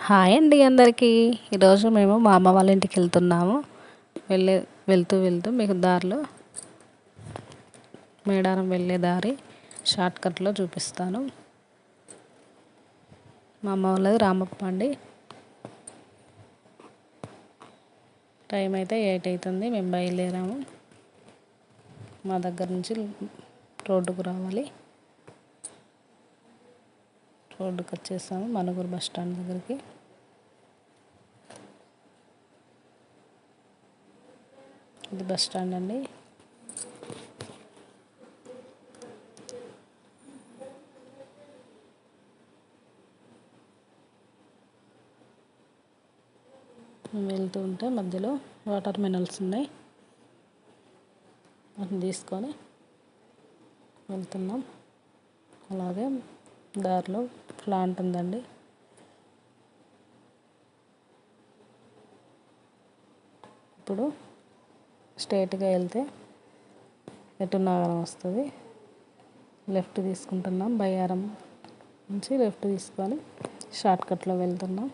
Hi అండి అందరికీ. ఈరోజు మేము మా అమ్మ వాళ్ళ ఇంటికి వెళ్తున్నాము. వెళ్తూ వెళ్తూ మీకు దారిలో మేడారం వెళ్ళే దారి షార్ట్కట్లో చూపిస్తాను. మా అమ్మ వాళ్ళది రామప్ప అండి. టైం అయితే 8 అవుతుంది. మేము బయలుదేరాము. మా దగ్గర నుంచి రోడ్డుకు రావాలి. రోడ్డుకు వచ్చేసాము మనుగురు బస్ స్టాండ్ దగ్గరికి. ఇది బస్ స్టాండ్ అండి. మేము వెళ్తూ ఉంటే మధ్యలో వాటర్ మినరల్స్ ఉన్నాయి, వాటిని తీసుకొని వెళ్తున్నాం. అలాగే దారిలో ప్లాంట్ ఉందండి. ఇప్పుడు స్ట్రైట్గా వెళ్తే ఎటునాగరం వస్తుంది. లెఫ్ట్ తీసుకుంటున్నాం. బయ్యారం నుంచి లెఫ్ట్ తీసుకొని షార్ట్కట్లో వెళ్తున్నాం.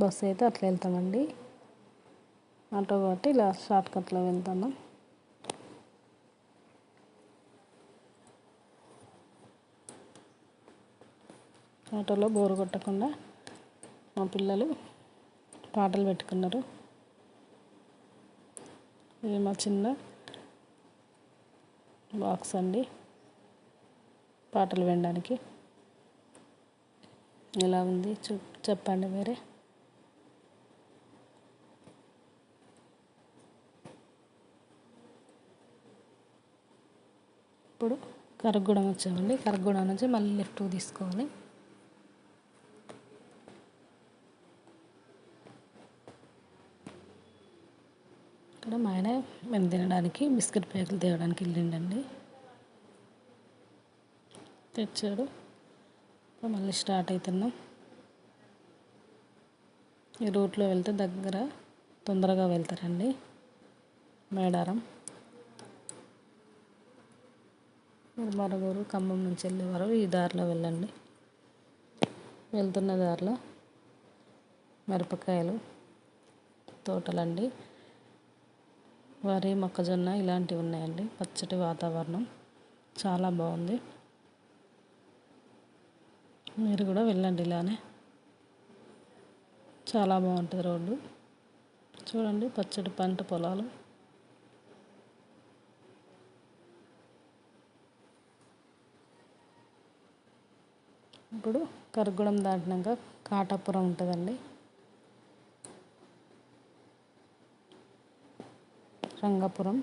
బస్సు అయితే అట్లా వెళ్తామండి. ఆటో కాబట్టి ఇలా షార్ట్కట్లో వెళ్తున్నాం. ఆటోలో బోరు కొట్టకుండా మా పిల్లలు పాటలు పెట్టుకున్నారు. ఇది మా చిన్న బాక్స్ అండి, పాటలు వినడానికి. ఎలా ఉంది చెప్పండి మీరే. ఇప్పుడు కరగూడెం వచ్చామండి. కరగూడెం నుంచి మళ్ళీ లెఫ్ట్ తీసుకోవాలి. ఇక్కడ మా ఆయన మేము తినడానికి బిస్కెట్ ప్యాకులు తేవడానికి వెళ్ళిండండి. తెచ్చాడు. మళ్ళీ స్టార్ట్ అవుతున్నాం. ఈ రూట్లో వెళ్తే దగ్గర తొందరగా వెళ్తారండి. మేడారం మరగూరు ఖమ్మం నుంచి వెళ్ళేవారు ఈ దారిలో వెళ్ళండి. వెళ్తున్న దారిలో మిరపకాయలు తోటలండి, వరి, మొక్కజొన్న ఇలాంటివి ఉన్నాయండి. పచ్చటి వాతావరణం చాలా బాగుంది. మీరు కూడా వెళ్ళండి. ఇలానే చాలా బాగుంటుంది రోడ్డు. చూడండి పచ్చడి పంట పొలాలు. ఇప్పుడు కరగూడెం దాటినాక కాటాపురం ఉంటుందండి. రంగాపురం,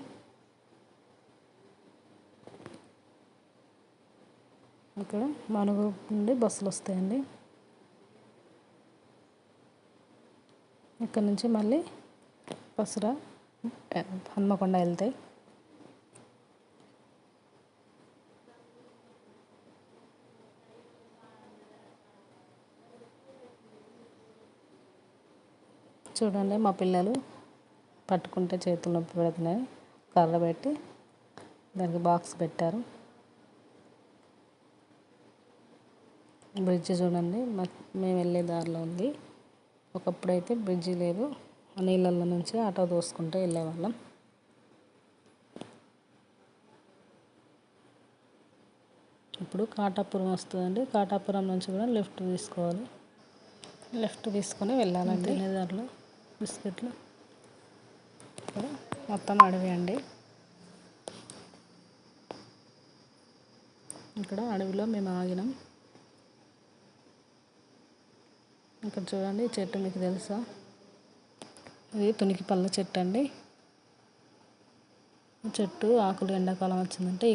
ఇక్కడ మనుగు నుండి బస్సులు వస్తాయండి. ఇక్కడ నుంచి మళ్ళీ పసుర, హన్మకొండ వెళ్తాయి. చూడండి మా పిల్లలు పట్టుకుంటే చేతులు నొప్పి పెడుతున్నాయి. కర్ర పెట్టి దానికి బాక్స్ పెట్టారు. బ్రిడ్జ్ చూడండి మేము వెళ్ళే దారిలో ఉంది. ఒకప్పుడైతే బ్రిడ్జి లేదు. ఆ నీళ్ళల్లో నుంచి ఆటో తోసుకుంటూ వెళ్ళేవాళ్ళం. ఇప్పుడు కాటాపురం వస్తుందండి. కాటాపురం నుంచి కూడా లెఫ్ట్ తీసుకోవాలి. లెఫ్ట్ తీసుకొని వెళ్ళాలండి. తినేదారిలో బిస్కెట్లు ఇక్కడ మొత్తం అడవి అండి. ఇక్కడ అడవిలో మేము ఆగినాం. ఇక్కడ చూడండి చెట్టు మీకు తెలుసా, ఇది తునికి పళ్ళ చెట్టు అండి. చెట్టు ఆకులు ఎండాకాలం వచ్చిందంటే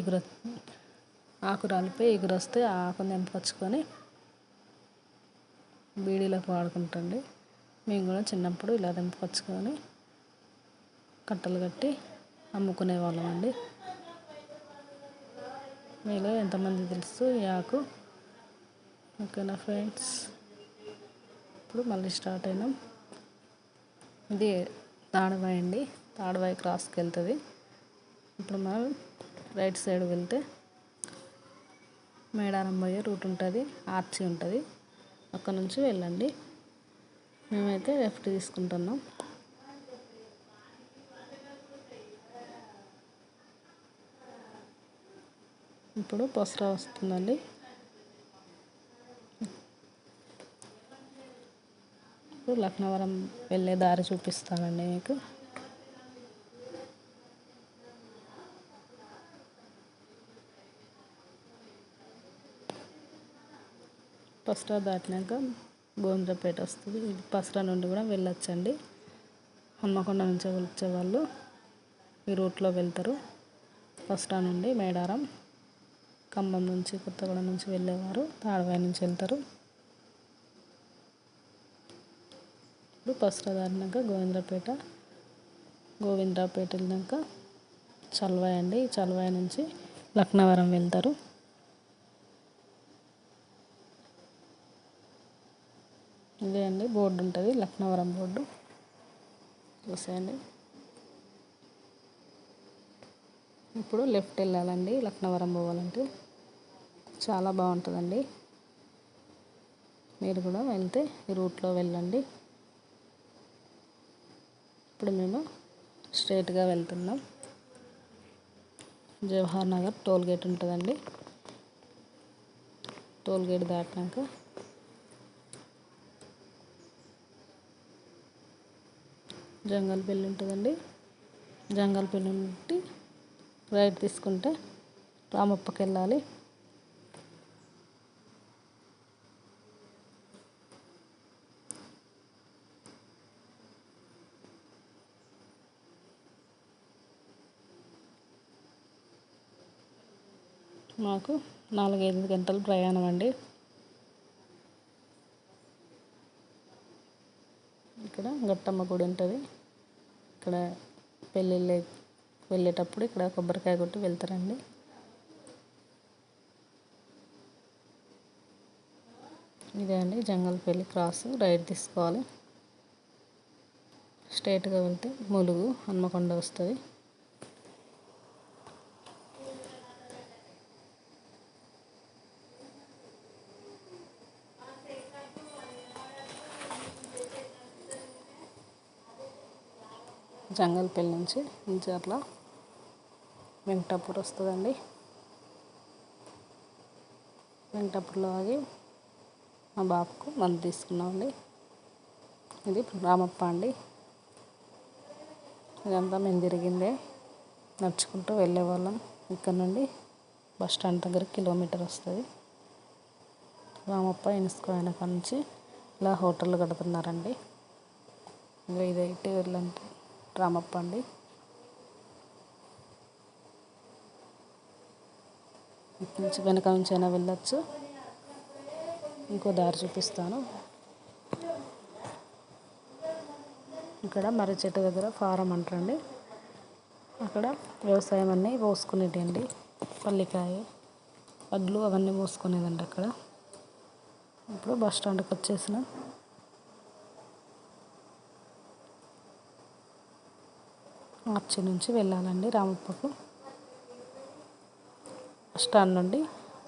ఆకు రాలిపోయి ఎగురు వస్తే ఆ ఆకుని తెంపుకొచ్చుకొని బీడీలకు వాడుకుంటండి. మేము కూడా చిన్నప్పుడు ఇలా తెంపుకొచ్చుకొని కట్టలు కట్టి అమ్ముకునే వాళ్ళం అండి. మీలో ఎంతమంది తెలుసు ఈ ఆకు? ఓకేనా ఫ్రెండ్స్. ఇప్పుడు మళ్ళీ స్టార్ట్ అయినాం. ఇది తాడవాయి అండి. తాడవాయి క్రాస్కి వెళ్తుంది. ఇప్పుడు మనం రైట్ సైడ్ వెళ్తే మేడారం పోయే రూట్ ఉంటుంది, ఆర్చి ఉంటుంది, అక్కడ నుంచి వెళ్ళండి. మేమైతే లెఫ్ట్ తీసుకుంటున్నాం. ఇప్పుడు పొసరా వస్తుందండి. ఇప్పుడు లక్నవరం వెళ్ళే దారి చూపిస్తానండి మీకు. పసరా దాటినాక గోవింద్రపేట వస్తుంది. ఇది పసరా నుండి కూడా వెళ్ళొచ్చండి. హన్మకొండ నుంచి వచ్చే వాళ్ళు ఈ రూట్లో వెళ్తారు. పసరా నుండి మేడారం, ఖమ్మం నుంచి కొత్తగూడెం నుంచి వెళ్ళేవారు తాడవాయి నుంచి వెళ్తారు. ఇప్పుడు పసరా దాటినాక గోవింద్రపేట వెళ్ళినాక చల్వాయి అండి. చల్వాయి నుంచి లక్నవరం వెళ్తారు. ఇదే అండి బోర్డు ఉంటుంది, లక్నవరం బోర్డు చూసేయండి. ఇప్పుడు లెఫ్ట్ వెళ్ళాలండి లక్నవరం పోవాలంటే. చాలా బాగుంటుందండి. మీరు కూడా వెళ్తే ఈ రూట్లో వెళ్ళండి. ఇప్పుడు మేము స్ట్రైట్గా వెళ్తున్నాం. జవహర్ నగర్ టోల్ గేట్ ఉంటుందండి. టోల్ గేట్ దాటినాక జంగల్పల్లి ఉంటుందండి. జంగల్పల్లి నుండి రైట్ తీసుకుంటే రామప్పకి వెళ్ళాలి. మాకు 4-5 గంటల ప్రయాణం అండి. ఇక్కడ గట్టమ్మ గుడి ఉంటుంది. ఇక్కడ పెళ్ళిళ్ళు వెళ్ళేటప్పుడు ఇక్కడ కొబ్బరికాయ కొట్టి వెళ్తారండి. ఇదే అండి జంగల్పల్లి క్రాస్. రైట్ తీసుకోవాలి. స్ట్రైట్గా వెళ్తే ములుగు హన్మకొండ వస్తుంది. జంగల్పల్లి నుంచి ఇంచర్ల వెంకటాపూర్ వస్తుందండి. వెంకటాపూర్లో ఆగి మా బాబుకు మందు తీసుకున్నామండి. ఇది రామప్ప అండి. ఇదంతా మేము తిరిగిందే, నడుచుకుంటూ వెళ్ళేవాళ్ళం. ఇక్కడ నుండి బస్ స్టాండ్ దగ్గర కిలోమీటర్ వస్తుంది. రామప్ప ఇన్స్కో అయిన కాడ నుంచి ఇలా హోటళ్ళు కడుతున్నారండి. ఇదైతే వెళ్ళండి రామప్ప అండి. ఇటు నుంచి వెనక నుంచి అయినా వెళ్ళొచ్చు. ఇంకో దారి చూపిస్తాను. ఇక్కడ మర్రి చెట్టు దగ్గర ఫారం అంటారండి. అక్కడ వ్యవసాయం అన్నీ పోసుకునేటండి. పల్లికాయ, వడ్లు అవన్నీ పోసుకునేదండి అక్కడ. ఇప్పుడు బస్ స్టాండ్కి వచ్చేసిన ఆర్చి నుంచి వెళ్ళాలండి రామప్పకు. బస్ స్టాండ్ నుండి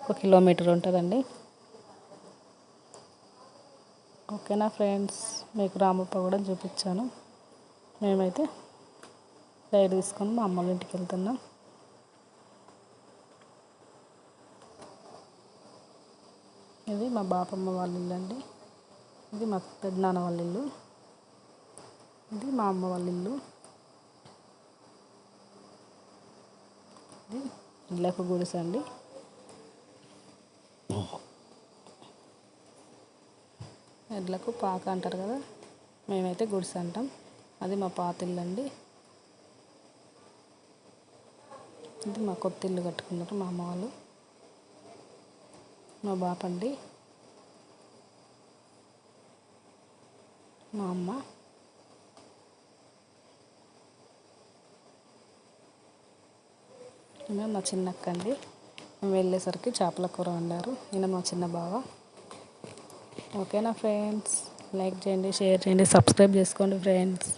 1 కిలోమీటర్ ఉంటుందండి. ఓకేనా ఫ్రెండ్స్, మీకు రామప్ప కూడా చూపించాను. మేమైతే రైడ్ తీసుకొని మా అమ్మోళ్ళ ఇంటికి వెళ్తున్నాం. ఇది మా బాపమ్మ వాళ్ళ ఇల్లు అండి. ఇది మా పెద్దనాన్న వాళ్ళ ఇల్లు. ఇది మా అమ్మ వాళ్ళ ఇల్లు. ఇది ఇళ్ళకు గుడిసె అండి. ఎడ్లకు పాక అంటారు కదా, మేమైతే గుడిసె అంటాం. అది మా పాత ఇల్లు అండి. ఇది మా కొత్త ఇల్లు కట్టుకున్నారు మా అమ్మ వాళ్ళు. మా బాప అండి, మా అమ్మ, ఈమె మా చిన్నక్క అండి. మేము వెళ్ళేసరికి చేపల కూర వండారు. ఈయన మా చిన్న బావ. ఓకేనా ఫ్రెండ్స్, లైక్ చేయండి, షేర్ చేయండి, సబ్స్క్రైబ్ చేసుకోండి ఫ్రెండ్స్.